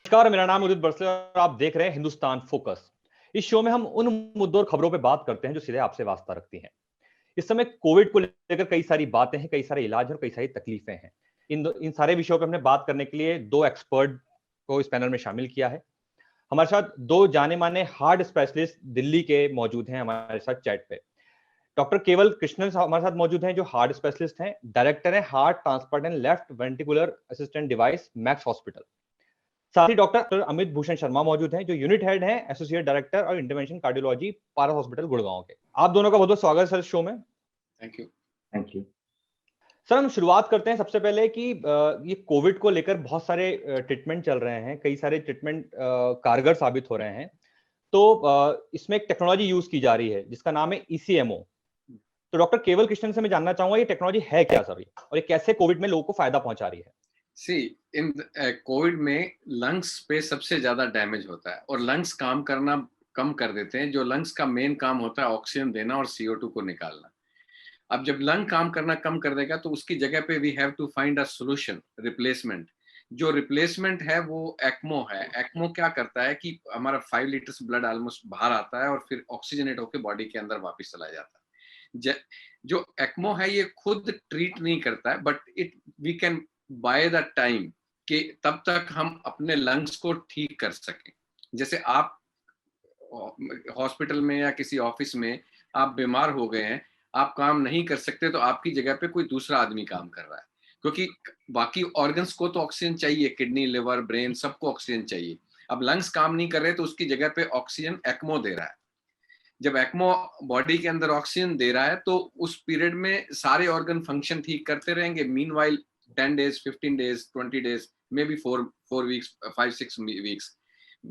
नमस्कार, मेरा नाम उदित बरसले और आप देख रहे हैं हिंदुस्तान फोकस। इस शो में हम उन मुद्दों और खबरों पे बात करते हैं जो सीधे आपसे वास्ता रखती हैं। इस समय कोविड को लेकर कई सारी बातें हैं, कई सारे इलाज और कई सारी तकलीफें हैं। इन सारे विषयों पे हमने बात करने के लिए दो एक्सपर्ट को इस पैनल में शामिल किया है। हमारे साथ दो जाने माने हार्ट स्पेशलिस्ट दिल्ली के मौजूद हैं हमारे साथ चैट पे। डॉक्टर केवल कृष्णन हमारे साथ मौजूद हैं जो हार्ट स्पेशलिस्ट हैं, डायरेक्टर हैं heart transplant and left ventricular assistant device max hospital. साथ ही डॉक्टर अमित भूषण शर्मा मौजूद हैं जो यूनिट हेड हैं एसोसिएट डायरेक्टर और इंटरवेंशन कार्डियोलॉजी पारस हॉस्पिटल गुड़गांव के। आप दोनों का बहुत बहुत स्वागत है सर शो में। Thank you. Thank you. Sir हम शुरुआत करते हैं सबसे पहले कि ये कोविड को लेकर बहुत सारे ट्रीटमेंट चल रहे हैं, कई सारे ट्रीटमेंट कारगर साबित हो रहे हैं। तो इसमें एक टेक्नोलॉजी यूज की जा रही है जिसका नाम है ईसीएमओ। तो डॉक्टर केवल कृष्णन से मैं जानना चाहूंगा ये टेक्नोलॉजी है क्या सर, और ये कैसे कोविड में लोगों को फायदा पहुंचा रही है? सी इन कोविड में लंग्स पे सबसे ज्यादा डैमेज होता है और लंग्स काम करना कम कर देते हैं। जो लंग्स का मेन काम होता है ऑक्सीजन देना और CO2 को निकालना। अब जब लंग काम करना कम कर देगा तो उसकी जगह पे we have to find a solution, replacement. जो रिप्लेसमेंट है वो एक्मो है। एक्मो क्या करता है कि हमारा 5 लीटर्स ब्लड ऑलमोस्ट बाहर आता है और फिर ऑक्सीजनेट होकर बॉडी के अंदर वापस चला जाता है। जो एक्मो है ये खुद ट्रीट नहीं करता है, but it we can by the time कि तब तक हम अपने लंग्स को ठीक कर सकें। जैसे आप हॉस्पिटल में या किसी ऑफिस में आप बीमार हो गए हैं, आप काम नहीं कर सकते, तो आपकी जगह पे कोई दूसरा आदमी काम कर रहा है, क्योंकि बाकी ऑर्गन्स को तो ऑक्सीजन चाहिए, किडनी, लिवर, ब्रेन, सबको ऑक्सीजन चाहिए। अब लंग्स काम नहीं कर रहे तो उसकी जगह पे ऑक्सीजन एक्मो दे रहा है। जब एक्मो बॉडी के अंदर ऑक्सीजन दे रहा है तो उस पीरियड में सारे ऑर्गन फंक्शन ठीक करते रहेंगे। Meanwhile 10 days, 15 days, 20 days, maybe 4 weeks, 5-6 weeks,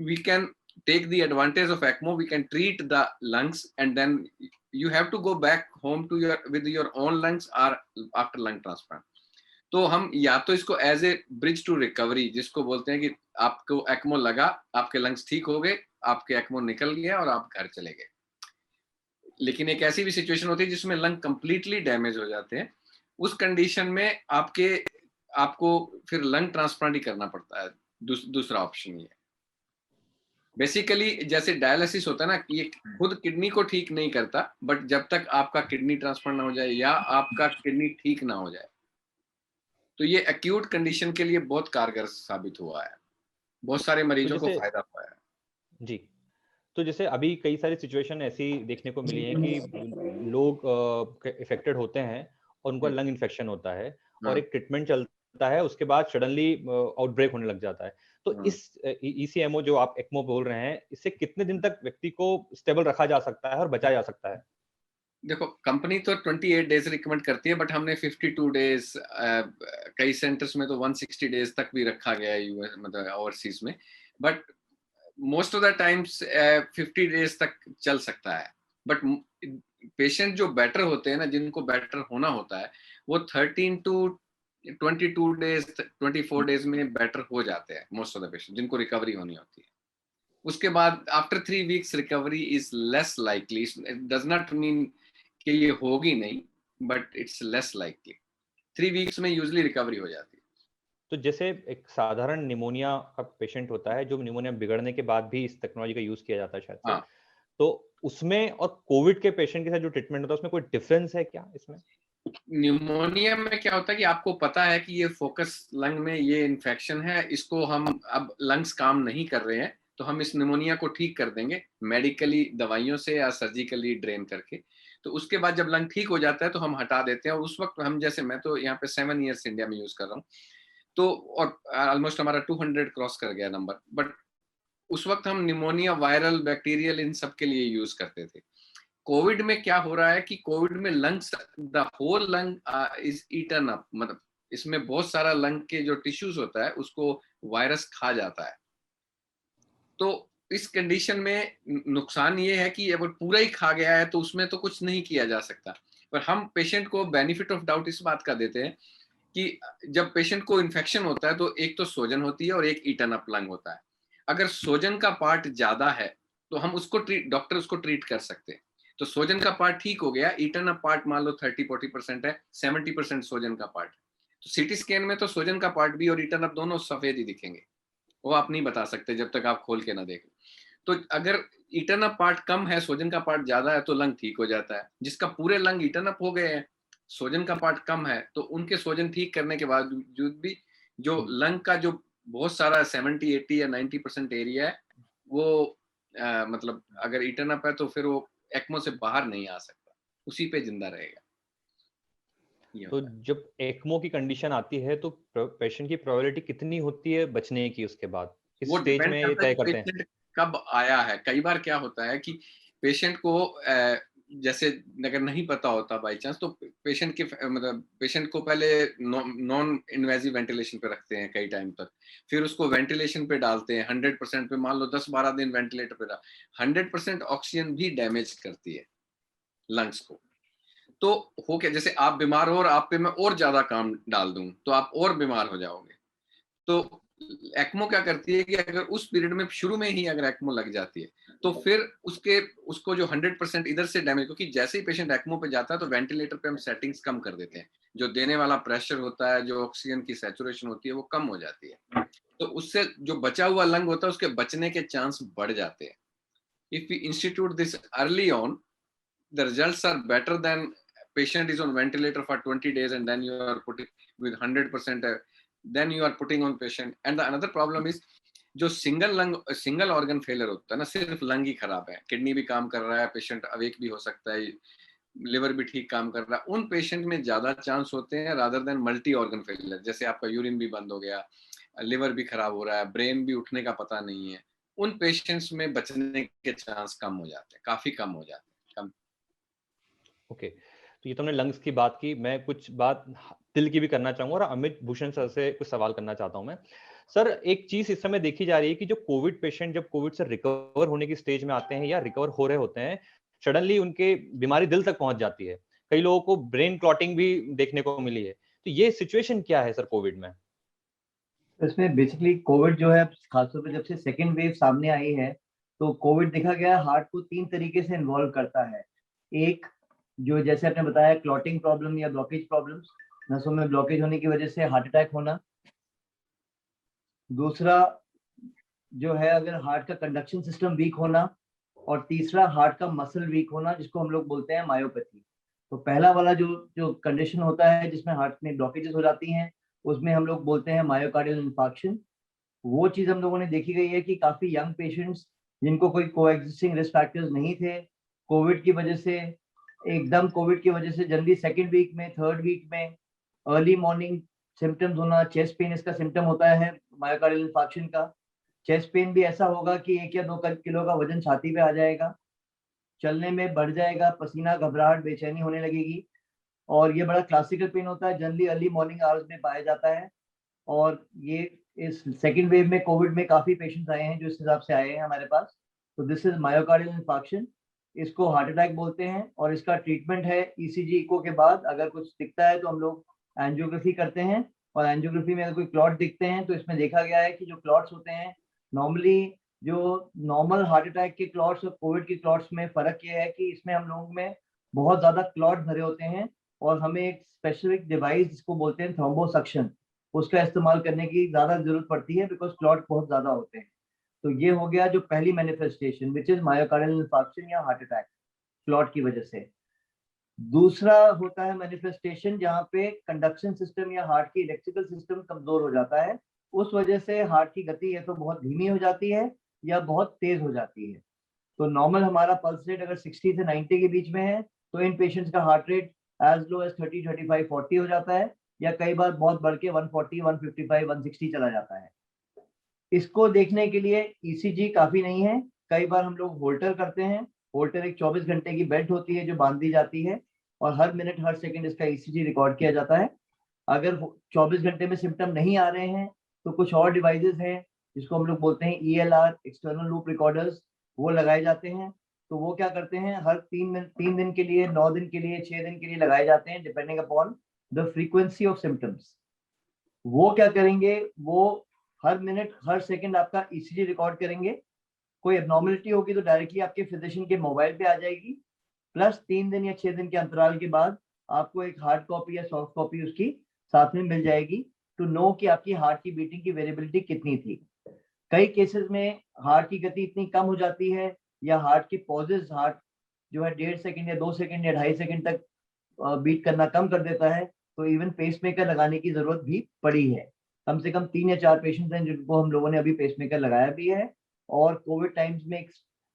we can take the advantage of ECMO. We can treat the lungs, and then you have to go back home to with your own lungs or after lung transplant. तो हम या तो इसको as a bridge to recovery, जिसको बोलते हैं कि आपको एक्मो लगा, आपके लंग्स ठीक हो गए, आपके एक्मो निकल गया और आप घर चले गए। लेकिन एक ऐसी भी सिचुएशन होती है जिसमें लंग कंप्लीटली डैमेज हो जाते हैं। उस कंडीशन में आपको फिर लंग ट्रांसप्लांट ही करना पड़ता है। दूसरा ऑप्शन ये बेसिकली जैसे डायलिसिस होता है ना, ये खुद किडनी को ठीक नहीं करता, बट जब तक आपका किडनी ट्रांसप्लांट ना हो जाए या आपका किडनी ठीक ना हो जाए, तो ये एक्यूट कंडीशन के लिए बहुत कारगर साबित हुआ है। बहुत सारे मरीजों को फायदा हुआ है। जी, तो जैसे अभी कई सारी सिचुएशन ऐसी देखने को मिली है कि लोग इफेक्टेड होते हैं और उनको लंग इन्फेक्शन होता है और एक ट्रीटमेंट चलता है, उसके बाद सडनली आउटब्रेक होने लग जाता है। तो इस ईसीएमओ जो आप एक्मो बोल रहे हैं, इससे कितने दिन तक व्यक्ति को स्टेबल रखा जा सकता है और बचाया जा सकता है? देखो, कंपनी तो 28 डेज रिकमेंड करती है, बट हमने 52 डेज, कई सेंटर्स में तो 160 डेज तक भी रखा गया है यूएस, मतलब ओवरसीज में। But most of the times 50 days तक चल सकता है। बट पेशेंट जो बेटर होते हैं ना, जिनको बेटर होना होता है, वो 13 to 22 डेज, 24 डेज में बेटर हो जाते हैं मोस्ट ऑफ द पेशेंट, जिनको रिकवरी होनी होती है। उसके बाद after 3 weeks recovery is less likely. It does not mean कि ये होगी नहीं, but it's less likely. 3 weeks में यूजुअली रिकवरी हो जाती है। तो जैसे एक साधारण निमोनिया का पेशेंट होता है, जो निमोनिया बिगड़ने के बाद भी इस टेक्नोलॉजी का यूज किया जाता है शायद से। हाँ, तो उसमें और कोविड के पेशेंट के साथ जो ट्रीटमेंट होता है उसमें कोई डिफरेंस है क्या इसमें? निमोनिया में क्या होता है कि आपको पता है कि ये फोकस लंग में ये इन्फेक्शन है, इसको हम अब लंग्स काम नहीं कर रहे हैं, तो हम इस निमोनिया को ठीक कर देंगे मेडिकली, दवाइयों से या सर्जिकली ड्रेन करके। तो उसके बाद जब लंग ठीक हो जाता है तो हम हटा देते हैं। और उस वक्त हम, जैसे मैं तो यहाँ पे 7 years इंडिया में यूज कर रहा हूँ, तो और ऑलमोस्ट हमारा 200 क्रॉस कर गया नंबर। बट उस वक्त हम निमोनिया, वायरल, बैक्टीरियल, इन सब के लिए यूज करते थे। कोविड में क्या हो रहा है कि कोविड में lungs, the whole lung is eaten up, मतलब इसमें बहुत सारा लंग के जो टिश्यूज होता है उसको वायरस खा जाता है। तो इस कंडीशन में नुकसान ये है कि अगर पूरा ही खा गया है तो उसमें तो कुछ नहीं किया जा सकता। पर हम पेशेंट को बेनिफिट ऑफ डाउट इस बात का देते हैं कि जब पेशेंट को इन्फेक्शन होता है तो एक तो सोजन होती है और एक ईटन अप लंग होता है। अगर सोजन का पार्ट ज्यादा है तो हम उसको डॉक्टर उसको ट्रीट कर सकते हैं। तो सोजन का पार्ट ठीक हो गया, ईटन अप पार्ट मान लो 30-40% है, 70% सोजन का पार्ट। तो सीटी स्कैन में तो सोजन का पार्ट भी और ईटन अप दोनों सफेद ही दिखेंगे। वो आप नहीं बता सकते जब तक आप खोल के ना देखें। तो अगर ईटन अप पार्ट कम है, सोजन का पार्ट ज्यादा है, तो लंग ठीक हो जाता है। जिसका पूरे लंग ईटन अप हो गए हैं, सोजन का पार्ट कम है, तो उनके सोजन ठीक करने के बावजूद भी जो लंग का जो बहुत सारा 70, 80 या 90% एरिया है, वो मतलब अगर ईटन अप है तो फिर वो एक्मो से बाहर नहीं आ सकता, उसी पे जिंदा रहेगा। तो जब एक्मो की कंडीशन आती है तो पेशेंट की प्रोबेबिलिटी कितनी होती है बचने की उसके बाद? किस वो स्टेज डिपेंड में ये करता है तय कि करते हैं? पेशेंट कब आया है। कई बार क्या होता है कि पेशेंट को जैसे अगर नहीं पता होता बाई चांस, तो पेशेंट के मतलब पेशेंट को पहले नॉन इन्वेजिव वेंटिलेशन पे रखते हैं कई टाइम तक, फिर उसको वेंटिलेशन पे डालते हैं 100% पे, मान लो 10-12 दिन वेंटिलेटर पे डाल। 100% ऑक्सीजन भी डैमेज करती है लंग्स को। तो हो क्या, जैसे आप बीमार हो और आप पे मैं और ज्यादा काम डाल दूं तो आप और बीमार हो जाओगे। तो एक्मो क्या करती है कि अगर उस पीरियड में शुरू में ही अगर एक्मो लग जाती है, तो फिर उसको जो 100% इधर से डैमेज, क्योंकि जैसे ही पेशेंट एक्मो पे जाता है तो वेंटिलेटर पे हम सेटिंग्स कम कर देते हैं, जो देने वाला प्रेशर होता है, जो ऑक्सीजन की सैचुरेशन होती है वो कम हो जाती है। तो उससे जो बचा हुआ लंग होता है उसके बचने के चांस बढ़ जाते हैं। If we institute this early on, the results are better than patient is on ventilator for 20 days and then you are putting with 100%, then you are putting on patient. And the another problem is जो single organ failure होता है ना, सिर्फ lung ही खराब है, kidney भी काम कर रहा है, पेशेंट अवेक भी हो सकता है, लिवर भी ठीक काम कर रहा है, उन पेशेंट में ज्यादा चांस होते हैं rather than multi organ failure. जैसे आपका यूरिन भी बंद हो गया, लिवर भी खराब हो रहा है, ब्रेन भी उठने का पता नहीं है, उन पेशेंट्स में बचने के चांस कम हो जाते हैं, काफी कम हो जाते हैं, कम। ओके, तो ये तो हमने लंग्स की बात की, मैं कुछ बात दिल की भी करना चाहूंगा और अमित भूषण सर से कुछ सवाल करना चाहता हूं मैं। सर, एक चीज इस समय देखी जा रही है कि जो कोविड पेशेंट जब कोविड से रिकवर होने की स्टेज में आते हैं या रिकवर हो रहे होते हैं, सडनली उनके बीमारी दिल तक पहुंच जाती है। कई लोगों को ब्रेन क्लॉटिंग भी देखने को मिली है। तो ये सिचुएशन क्या है सर कोविड में? इसमें बेसिकली कोविड जो है, खासतौर पर जब से सेकेंड वेव सामने आई है, तो कोविड देखा गया हार्ट को 3 तरीके से इन्वॉल्व करता है। एक, जो जैसे आपने बताया, क्लॉटिंग प्रॉब्लम या ब्लॉकेज प्रॉब्लम्स, नसों में ब्लॉकेज होने की वजह से हार्ट अटैक होना। दूसरा जो है, अगर हार्ट का कंडक्शन सिस्टम वीक होना। और तीसरा, हार्ट का मसल वीक होना, जिसको हम लोग बोलते हैं मायोपैथी। तो पहला वाला जो जो कंडीशन होता है जिसमें हार्ट में ब्लॉकेजेस हो जाती हैं, उसमें हम लोग बोलते हैं मायोकार्डियल इन्फार्क्शन। वो चीज हम लोगों ने देखी गई है कि काफी यंग पेशेंट्स जिनको कोई कोएग्जिस्टिंग रिस्क फैक्टर्स नहीं थे, कोविड की वजह से, एकदम कोविड की वजह से जल्दी सेकेंड वीक में, थर्ड वीक में अर्ली मॉर्निंग सिम्टम्स होना। चेस्ट पेन इसका सिम्टम होता है मायोकार्डियल इन्फार्क्शन का। चेस्ट पेन भी ऐसा होगा कि 1 या 2 किलो का वजन छाती पे आ जाएगा, चलने में बढ़ जाएगा, पसीना, घबराहट, बेचैनी होने लगेगी। और ये बड़ा क्लासिकल पेन होता है, जनरली अर्ली मॉर्निंग आवर्स में पाया जाता है। और ये इस सेकेंड वेव में कोविड में काफी पेशेंट्स आए हैं जो इस हिसाब से आए हैं हमारे पास। तो दिस इज मायोकार्डियल इन्फार्क्शन। इसको हार्ट अटैक बोलते हैं और इसका ट्रीटमेंट है ईसीजी इको के बाद अगर कुछ दिखता है तो हम लोग एंजियोग्राफी करते हैं। और एंजियोग्राफी में अगर कोई क्लॉट दिखते हैं तो इसमें देखा गया है कि जो क्लॉट्स होते हैं नॉर्मली, जो नॉर्मल हार्ट अटैक के क्लॉट्स और कोविड के क्लॉट्स में फर्क ये है कि इसमें हम लोगों में बहुत ज्यादा क्लॉट भरे होते हैं और हमें एक स्पेसिफिक डिवाइस जिसको बोलते हैं थ्रोम्बोसक्शन, उसका इस्तेमाल करने की ज्यादा जरूरत पड़ती है बिकॉज क्लॉट बहुत ज्यादा होते हैं। तो ये हो गया जो पहली manifestation, which is myocardial infarction या हार्ट अटैक क्लॉट की वजह से। दूसरा होता है मैनिफेस्टेशन जहाँ पे कंडक्शन सिस्टम या हार्ट की इलेक्ट्रिकल सिस्टम कमजोर हो जाता है। उस वजह से हार्ट की गति या तो बहुत धीमी हो जाती है या बहुत तेज हो जाती है। तो नॉर्मल हमारा पल्स रेट अगर 60 से 90 के बीच में है तो इन पेशेंट्स का heart rate as low as 30, 35, 40 हो जाता है, या कई बार बहुत बढ़ के 140, 155, 160 चला जाता है। इसको देखने के लिए ईसीजी काफी नहीं है, कई बार हम लोग होल्टर करते हैं। होल्टर एक 24 घंटे की बेल्ट होती है जो बांध दी जाती है और हर मिनट हर सेकंड इसका ईसीजी रिकॉर्ड किया जाता है। अगर 24 घंटे में सिम्टम नहीं आ रहे हैं तो कुछ और डिवाइसेस हैं जिसको हम लोग बोलते हैं ईएलआर, एक्सटर्नल लूप रिकॉर्डर्स, वो लगाए जाते हैं। तो वो क्या करते हैं, हर 3 दिन के लिए, 9 दिन के लिए, 6 दिन के लिए लगाए जाते हैं depending upon the frequency of symptoms. वो क्या करेंगे, वो हर मिनट हर सेकंड आपका ईसीजी रिकॉर्ड करेंगे। कोई एबनॉर्मलिटी होगी तो डायरेक्टली आपके फिजिशियन के मोबाइल पे आ जाएगी, प्लस 3 दिन या 6 दिन के अंतराल के बाद आपको एक हार्ड कॉपी या सॉफ्ट कॉपी उसकी साथ में मिल जाएगी टू नो कि आपकी हार्ट की बीटिंग की वेरिएबिलिटी कितनी थी। कई केसेस में हार्ट की गति इतनी कम हो जाती है या हार्ट के पॉजेज, हार्ट जो है 1.5 सेकंड या 2 सेकंड या 2.5 सेकंड तक बीट करना कम कर देता है, तो इवन पेसमेकर लगाने की जरूरत भी पड़ी है। कम से कम 3 या 4 पेशेंट्स हैं जिनको हम लोगों ने अभी पेसमेकर लगाया भी है। और कोविड टाइम्स में एक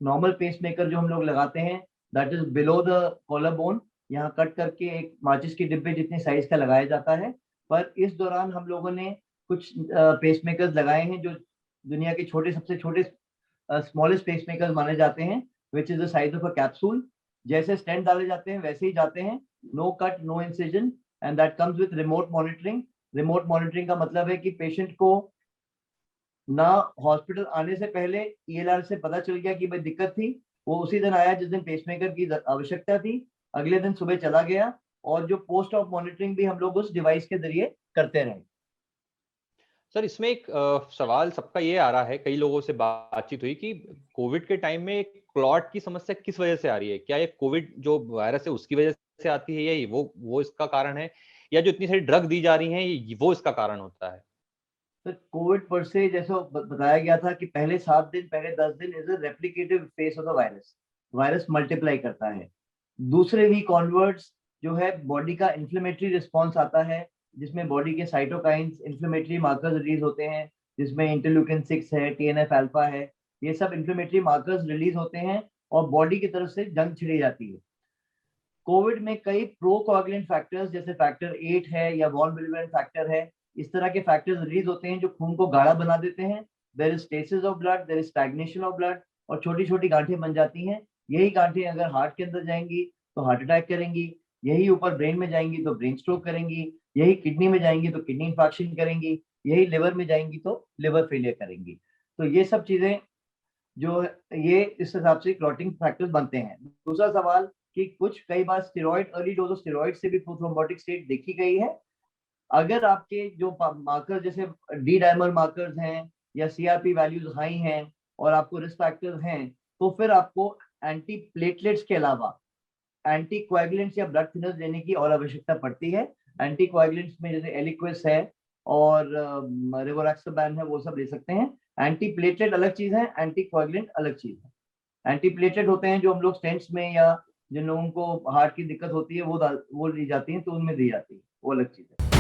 नॉर्मल पेसमेकर जो हम लोग लगाते हैं, that is below the collar bone, यहाँ कट करके एक माचिस के डिब्बे जितने साइज का लगाया जाता है। पर इस दौरान हम लोगों ने कुछ पेसमेकर्स लगाए हैं जो दुनिया के सबसे छोटे स्मॉलेस्ट पेसमेकर्स माने जाते हैं, which is the size of a capsule. जैसे स्टेंट डाले जाते हैं वैसे ही जाते हैं, no cut no incision, and that comes with remote monitoring. Remote monitoring का मतलब है कि पेशेंट को ना हॉस्पिटल आने से पहले ईएलआर से पता चल गया कि भाई दिक्कत थी, वो उसी दिन आया जिस दिन पेसमेकर की आवश्यकता थी, अगले दिन सुबह चला गया, और जो पोस्ट ऑफ मॉनिटरिंग भी हम लोग उस डिवाइस के जरिए करते रहे। सर इसमें एक सवाल सबका ये आ रहा है, कई लोगों से बातचीत हुई कि कोविड के टाइम में क्लॉट की समस्या किस वजह से आ रही है? क्या ये कोविड जो वायरस है उसकी वजह से आती है, या वो इसका कारण है, या जो इतनी सारी ड्रग दी जा रही हैं वो इसका कारण होता है? तो कोविड पर से जैसा बताया गया था कि पहले 7 दिन, पहले 10 दिन is a replicative face of the virus, virus multiply करता है। दूसरे वीक ऑनवर्ड्स जो है बॉडी का इन्फ्लेमेटरी रिस्पॉन्स आता है, जिसमें बॉडी के साइटोकाइंस, इन्फ्लेमेटरी मार्कर्स रिलीज होते हैं, जिसमें इंटरल्यूकिन 6 है, टीएनएफ अल्फा है, ये सब इन्फ्लेमेटरी मार्कर्स रिलीज होते हैं और बॉडी की तरफ से जंग छिड़ी जाती है। कोविड में कई प्रोकोएगुलेंट फैक्टर्स जैसे फैक्टर 8 है या वॉन विलियन फैक्टर है, इस तरह के फैक्टर्स रिलीज होते हैं जो खून को गाढ़ा बना देते हैं। There is stasis of blood, there is stagnation of blood, और छोटी छोटी गांठें बन जाती हैं। यही गांठें अगर हार्ट के अंदर जाएंगी तो हार्ट अटैक करेंगी, यही ऊपर ब्रेन में जाएंगी तो ब्रेन स्ट्रोक करेंगी, यही किडनी में जाएंगी तो किडनी इंफेक्शन करेंगी, यही लिवर में जाएंगी तो लिवर फेलियर करेंगी। तो ये सब चीजें जो ये इस हिसाब से क्लॉटिंग फैक्टर्स बनते हैं। दूसरा सवाल कि कई बार steroid, early dose of steroid से भी प्रोथ्रोम्बोटिक स्टेट देखी गई है। अगर आपके जो मार्कर जैसे डी डायमर मार्कर्स हैं या सीआरपी वैल्यूज हाई हैं और आपको रिस्क फैक्टर्स हैं, तो फिर आपको एंटी प्लेटलेट्स के अलावा एंटी कोएगुलेंट्स या ब्लड थिनर्स लेने की और आवश्यकता पड़ती है। एंटी कोएगुलेंट्स में जैसे एलिक्विस है और रिवोरेक्सोबैन है, वो सब ले सकते हैं। एंटी प्लेटलेट अलग चीज है, एंटी कोएगुलेंट अलग चीज है। एंटी प्लेटलेट होते हैं जो हम लोग स्टेंट्स में या जिन लोगों को हार्ट की दिक्कत होती है वो दी जाती है, तो उनमें दी जाती है, वो अलग चीज है।